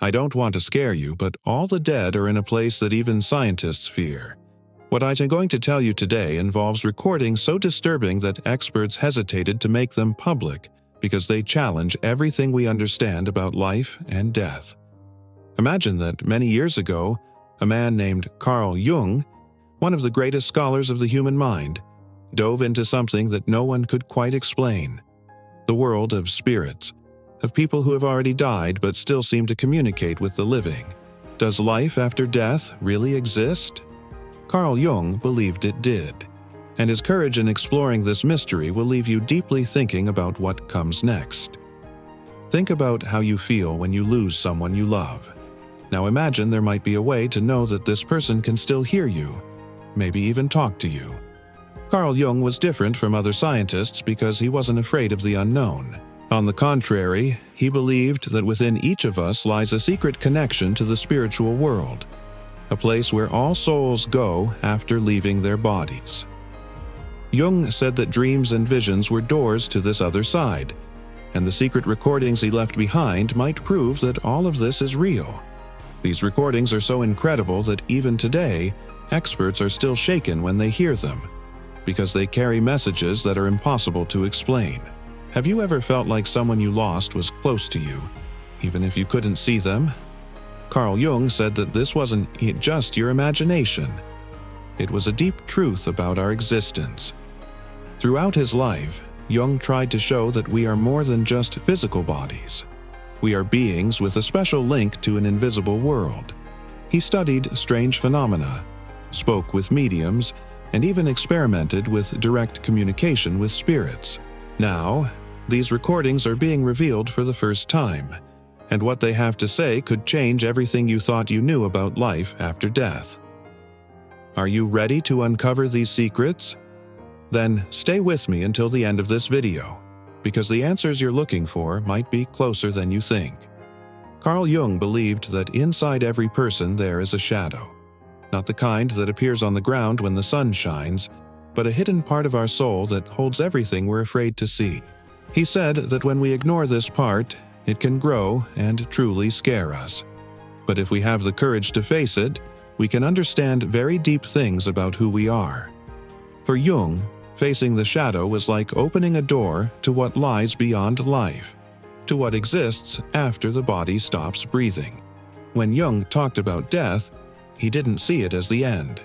I don't want to scare you, but all the dead are in a place that even scientists fear. What I'm going to tell you today involves recordings so disturbing that experts hesitated to make them public because they challenge everything we understand about life and death. Imagine that many years ago, a man named Carl Jung, one of the greatest scholars of the human mind, dove into something that no one could quite explain: the world of spirits, of people who have already died but still seem to communicate with the living. Does life after death really exist? Carl Jung believed it did, and his courage in exploring this mystery will leave you deeply thinking about what comes next. Think about how you feel when you lose someone you love. Now imagine there might be a way to know that this person can still hear you, maybe even talk to you. Carl Jung was different from other scientists because he wasn't afraid of the unknown. On the contrary, he believed that within each of us lies a secret connection to the spiritual world, a place where all souls go after leaving their bodies. Jung said that dreams and visions were doors to this other side, and the secret recordings he left behind might prove that all of this is real. These recordings are so incredible that even today, experts are still shaken when they hear them, because they carry messages that are impossible to explain. Have you ever felt like someone you lost was close to you, even if you couldn't see them? Carl Jung said that this wasn't just your imagination. It was a deep truth about our existence. Throughout his life, Jung tried to show that we are more than just physical bodies. We are beings with a special link to an invisible world. He studied strange phenomena, spoke with mediums, and even experimented with direct communication with spirits. Now, these recordings are being revealed for the first time, and what they have to say could change everything you thought you knew about life after death. Are you ready to uncover these secrets? Then stay with me until the end of this video, because the answers you're looking for might be closer than you think. Carl Jung believed that inside every person there is a shadow, not the kind that appears on the ground when the sun shines, but a hidden part of our soul that holds everything we're afraid to see. He said that when we ignore this part, it can grow and truly scare us. But if we have the courage to face it, we can understand very deep things about who we are. For Jung, facing the shadow was like opening a door to what lies beyond life, to what exists after the body stops breathing. When Jung talked about death, he didn't see it as the end.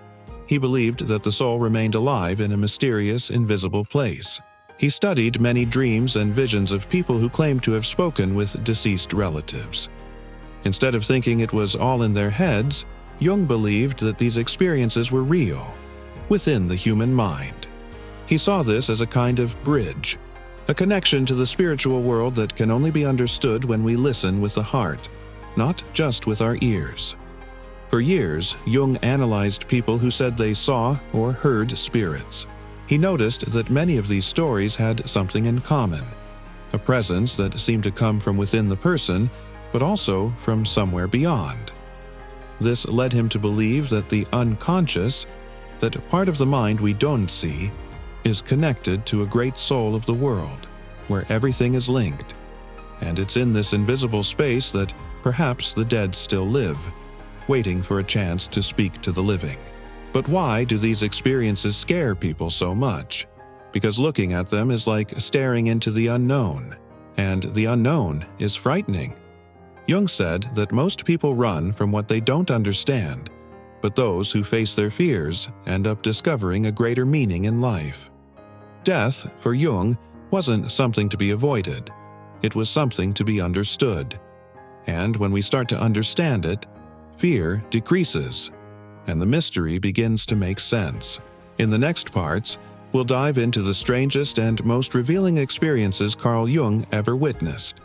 He believed that the soul remained alive in a mysterious, invisible place. He studied many dreams and visions of people who claimed to have spoken with deceased relatives. Instead of thinking it was all in their heads, Jung believed that these experiences were real, within the human mind. He saw this as a kind of bridge, a connection to the spiritual world that can only be understood when we listen with the heart, not just with our ears. For years, Jung analyzed people who said they saw or heard spirits. He noticed that many of these stories had something in common, a presence that seemed to come from within the person, but also from somewhere beyond. This led him to believe that the unconscious, that part of the mind we don't see, is connected to a great soul of the world, where everything is linked. And it's in this invisible space that perhaps the dead still live, waiting for a chance to speak to the living. But why do these experiences scare people so much? Because looking at them is like staring into the unknown, and the unknown is frightening. Jung said that most people run from what they don't understand, but those who face their fears end up discovering a greater meaning in life. Death, for Jung, wasn't something to be avoided. It was something to be understood. And when we start to understand it, fear decreases, and the mystery begins to make sense. In the next parts, we'll dive into the strangest and most revealing experiences Carl Jung ever witnessed.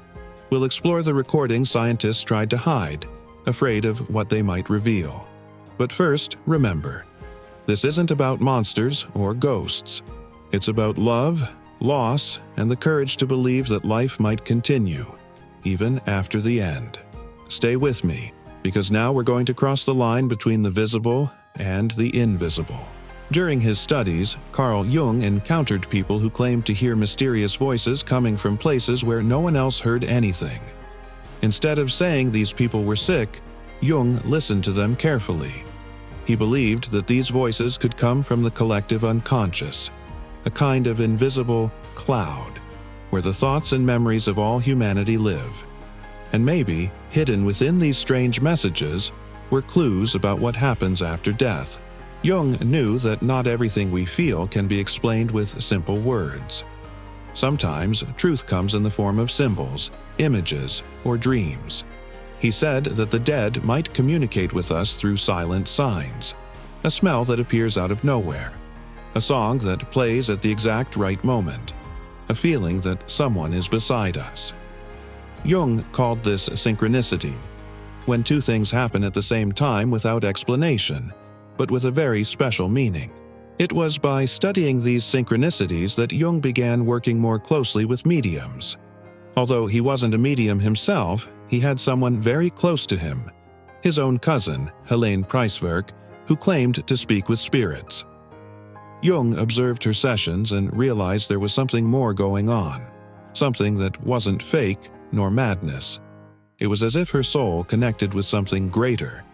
We'll explore the recordings scientists tried to hide, afraid of what they might reveal. But first, remember, this isn't about monsters or ghosts. It's about love, loss, and the courage to believe that life might continue, even after the end. Stay with me, because now we're going to cross the line between the visible and the invisible. During his studies, Carl Jung encountered people who claimed to hear mysterious voices coming from places where no one else heard anything. Instead of saying these people were sick, Jung listened to them carefully. He believed that these voices could come from the collective unconscious, a kind of invisible cloud, where the thoughts and memories of all humanity live. And maybe, hidden within these strange messages, were clues about what happens after death. Jung knew that not everything we feel can be explained with simple words. Sometimes, truth comes in the form of symbols, images, or dreams. He said that the dead might communicate with us through silent signs, a smell that appears out of nowhere, a song that plays at the exact right moment, a feeling that someone is beside us. Jung called this synchronicity, when two things happen at the same time without explanation, but with a very special meaning. It was by studying these synchronicities that Jung began working more closely with mediums. Although he wasn't a medium himself, he had someone very close to him, his own cousin, Helene Preiswerk, who claimed to speak with spirits. Jung observed her sessions and realized there was something more going on, something that wasn't fake nor madness. It was as if her soul connected with something greater,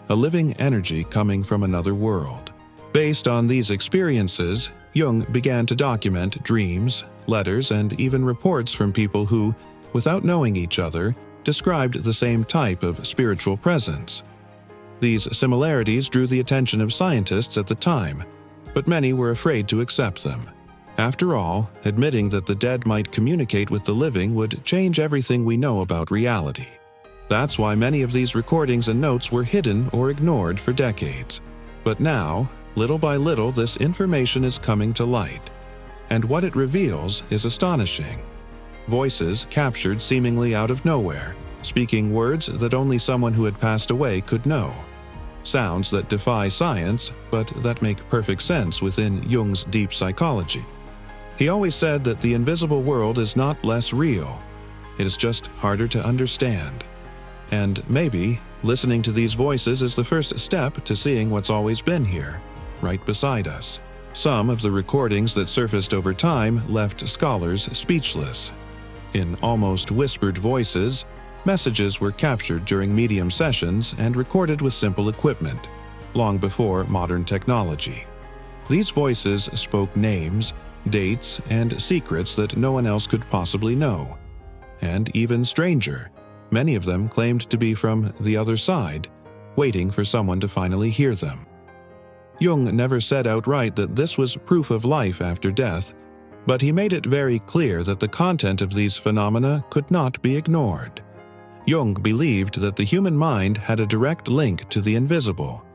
a living energy coming from another world. Based on these experiences, Jung began to document dreams, letters, and even reports from people who, without knowing each other, described the same type of spiritual presence. These similarities drew the attention of scientists at the time, but many were afraid to accept them. After all, admitting that the dead might communicate with the living would change everything we know about reality. That's why many of these recordings and notes were hidden or ignored for decades. But now, little by little, this information is coming to light. And what it reveals is astonishing. Voices captured seemingly out of nowhere, speaking words that only someone who had passed away could know. Sounds that defy science, but that make perfect sense within Jung's deep psychology. He always said that the invisible world is not less real. It is just harder to understand. And maybe, listening to these voices is the first step to seeing what's always been here, right beside us. Some of the recordings that surfaced over time left scholars speechless. In almost whispered voices, messages were captured during medium sessions and recorded with simple equipment, long before modern technology. These voices spoke names, dates, and secrets that no one else could possibly know. And even stranger, many of them claimed to be from the other side, waiting for someone to finally hear them. Jung never said outright that this was proof of life after death, but he made it very clear that the content of these phenomena could not be ignored. Jung believed that the human mind had a direct link to the invisible.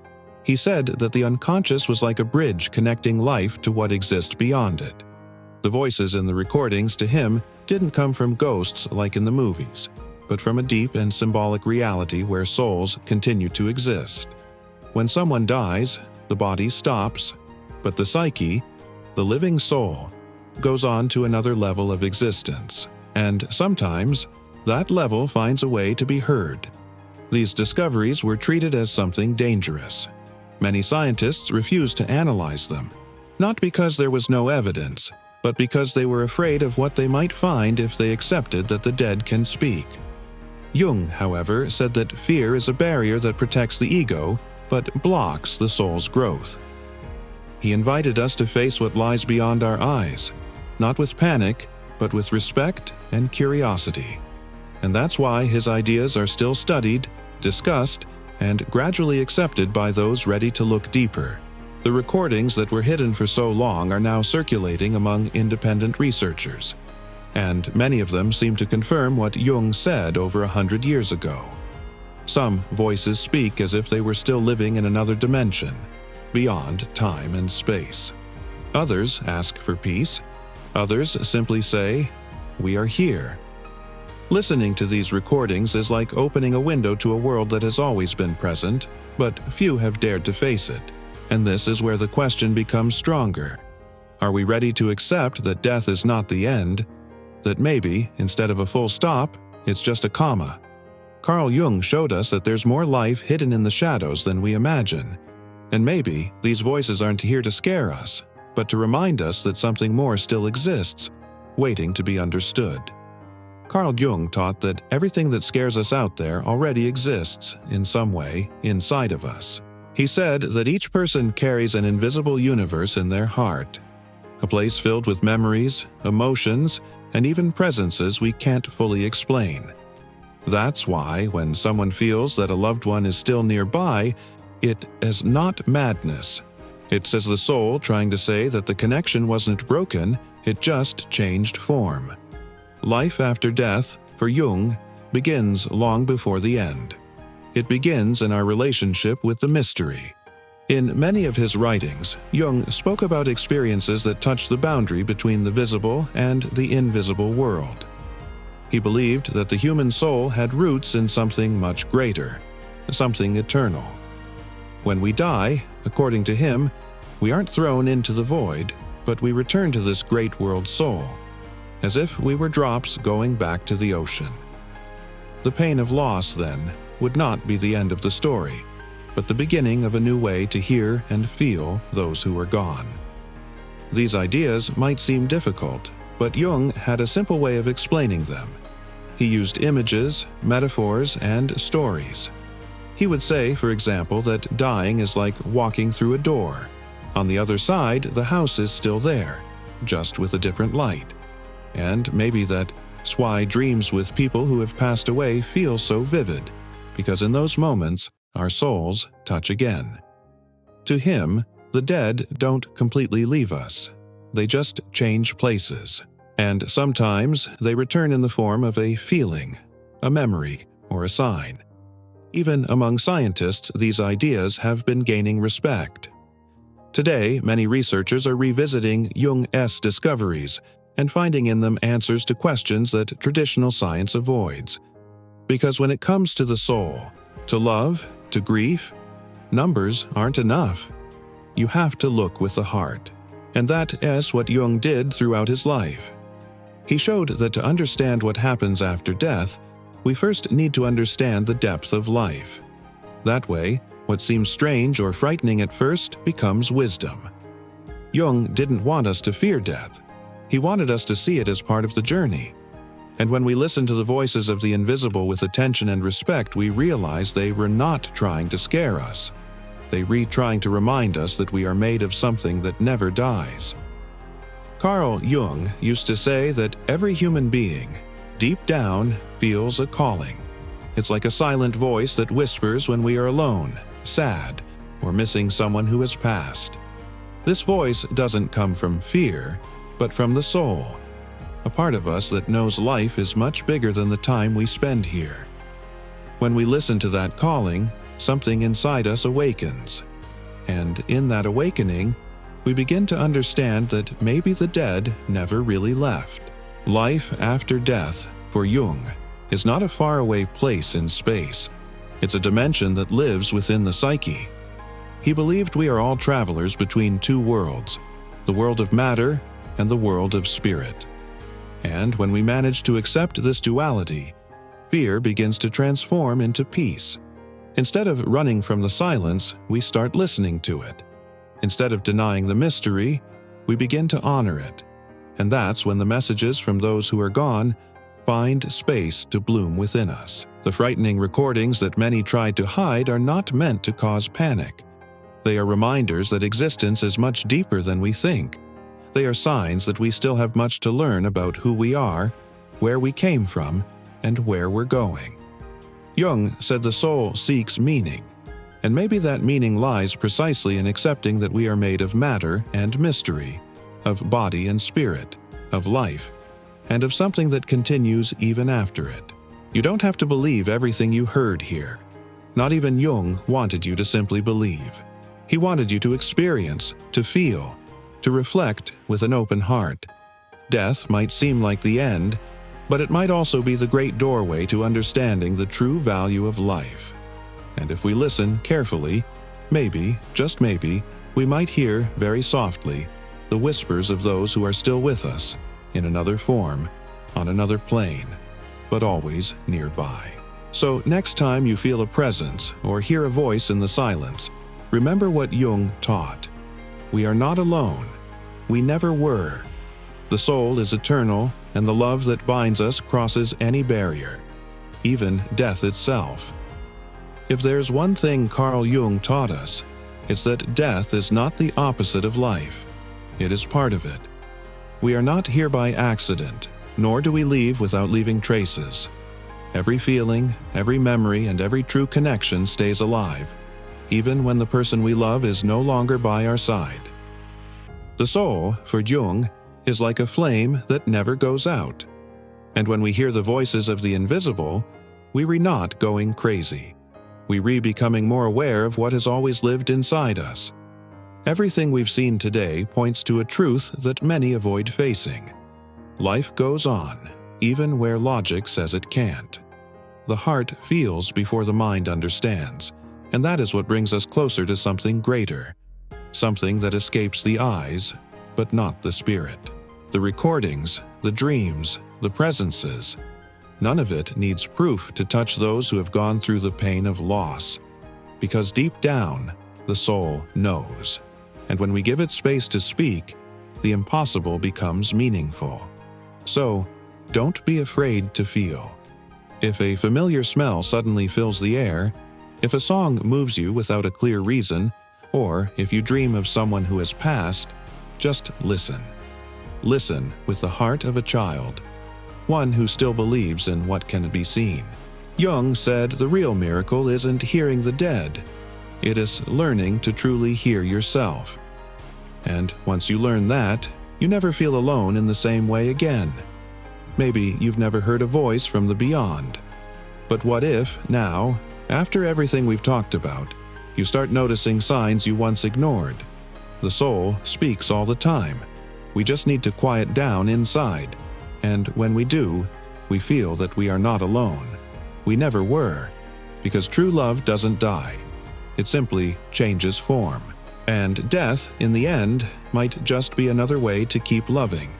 He said that the unconscious was like a bridge connecting life to what exists beyond it. The voices in the recordings to him didn't come from ghosts like in the movies, but from a deep and symbolic reality where souls continue to exist. When someone dies, the body stops, but the psyche, the living soul, goes on to another level of existence, and sometimes that level finds a way to be heard. These discoveries were treated as something dangerous. Many scientists refused to analyze them, not because there was no evidence, but because they were afraid of what they might find if they accepted that the dead can speak. Jung, however, said that fear is a barrier that protects the ego, but blocks the soul's growth. He invited us to face what lies beyond our eyes, not with panic, but with respect and curiosity. And that's why his ideas are still studied, discussed, and gradually accepted by those ready to look deeper. The recordings that were hidden for so long are now circulating among independent researchers, and many of them seem to confirm what Jung said over 100 years ago. Some voices speak as if they were still living in another dimension, beyond time and space. Others ask for peace. Others simply say, "We are here." Listening to these recordings is like opening a window to a world that has always been present, but few have dared to face it. And this is where the question becomes stronger. Are we ready to accept that death is not the end? That maybe, instead of a full stop, it's just a comma? Carl Jung showed us that there's more life hidden in the shadows than we imagine. And maybe these voices aren't here to scare us, but to remind us that something more still exists, waiting to be understood. Carl Jung taught that everything that scares us out there already exists, in some way, inside of us. He said that each person carries an invisible universe in their heart, a place filled with memories, emotions, and even presences we can't fully explain. That's why, when someone feels that a loved one is still nearby, it is not madness. It's as the soul trying to say that the connection wasn't broken, it just changed form. Life after death, for Jung, begins long before the end. It begins in our relationship with the mystery. In many of his writings, Jung spoke about experiences that touch the boundary between the visible and the invisible world. He believed that the human soul had roots in something much greater, something eternal. When we die, according to him, we aren't thrown into the void, but we return to this great world soul, as if we were drops going back to the ocean. The pain of loss, then, would not be the end of the story, but the beginning of a new way to hear and feel those who are gone. These ideas might seem difficult, but Jung had a simple way of explaining them. He used images, metaphors, and stories. He would say, for example, that dying is like walking through a door. On the other side, the house is still there, just with a different light. And maybe that's why dreams with people who have passed away feel so vivid, because in those moments, our souls touch again. To him, the dead don't completely leave us. They just change places. And sometimes they return in the form of a feeling, a memory, or a sign. Even among scientists, these ideas have been gaining respect. Today, many researchers are revisiting Jung's discoveries and finding in them answers to questions that traditional science avoids. Because when it comes to the soul, to love, to grief, numbers aren't enough. You have to look with the heart. And that is what Jung did throughout his life. He showed that to understand what happens after death, we first need to understand the depth of life. That way, what seems strange or frightening at first becomes wisdom. Jung didn't want us to fear death. He wanted us to see it as part of the journey. And when we listen to the voices of the invisible with attention and respect, we realize they were not trying to scare us. They were trying to remind us that we are made of something that never dies. Carl Jung used to say that every human being, deep down, feels a calling. It's like a silent voice that whispers when we are alone, sad, or missing someone who has passed. This voice doesn't come from fear, but from the soul, a part of us that knows life is much bigger than the time we spend here. When we listen to that calling, something inside us awakens. And in that awakening, we begin to understand that maybe the dead never really left. Life after death, for Jung, is not a faraway place in space. It's a dimension that lives within the psyche. He believed we are all travelers between two worlds, the world of matter and the world of spirit. And when we manage to accept this duality, fear begins to transform into peace. Instead of running from the silence, we start listening to it. Instead of denying the mystery, we begin to honor it. And that's when the messages from those who are gone find space to bloom within us. The frightening recordings that many tried to hide are not meant to cause panic. They are reminders that existence is much deeper than we think. They are signs that we still have much to learn about who we are, where we came from, and where we're going. Jung said the soul seeks meaning, and maybe that meaning lies precisely in accepting that we are made of matter and mystery, of body and spirit, of life, and of something that continues even after it. You don't have to believe everything you heard here. Not even Jung wanted you to simply believe. He wanted you to experience, to feel, to reflect with an open heart. Death might seem like the end, but it might also be the great doorway to understanding the true value of life. And if we listen carefully, maybe, just maybe, we might hear very softly the whispers of those who are still with us, in another form, on another plane, but always nearby. So next time you feel a presence or hear a voice in the silence, remember what Jung taught. We are not alone. We never were. The soul is eternal, and the love that binds us crosses any barrier, even death itself. If there's one thing Carl Jung taught us, it's that death is not the opposite of life. It is part of it. We are not here by accident, nor do we leave without leaving traces. Every feeling, every memory, and every true connection stays alive, even when the person we love is no longer by our side. The soul, for Jung, is like a flame that never goes out. And when we hear the voices of the invisible, we re not going crazy. We re-becoming more aware of what has always lived inside us. Everything we've seen today points to a truth that many avoid facing. Life goes on, even where logic says it can't. The heart feels before the mind understands, and that is what brings us closer to something greater, something that escapes the eyes, but not the spirit. The recordings, the dreams, the presences, none of it needs proof to touch those who have gone through the pain of loss, because deep down, the soul knows. And when we give it space to speak, the impossible becomes meaningful. So, don't be afraid to feel. If a familiar smell suddenly fills the air, if a song moves you without a clear reason, or if you dream of someone who has passed, just listen. Listen with the heart of a child, one who still believes in what can be seen. Jung said the real miracle isn't hearing the dead, it is learning to truly hear yourself. And once you learn that, you never feel alone in the same way again. Maybe you've never heard a voice from the beyond. But what if, now, after everything we've talked about, you start noticing signs you once ignored? The soul speaks all the time. We just need to quiet down inside. And when we do, we feel that we are not alone. We never were, because true love doesn't die. It simply changes form. And death, in the end, might just be another way to keep loving.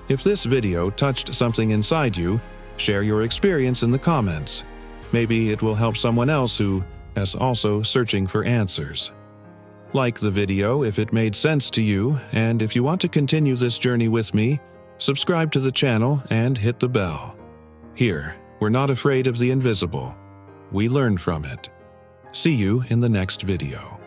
If this video touched something inside you, share your experience in the comments. Maybe it will help someone else who is also searching for answers. Like the video if it made sense to you, and if you want to continue this journey with me, subscribe to the channel and hit the bell. Here, we're not afraid of the invisible. We learn from it. See you in the next video.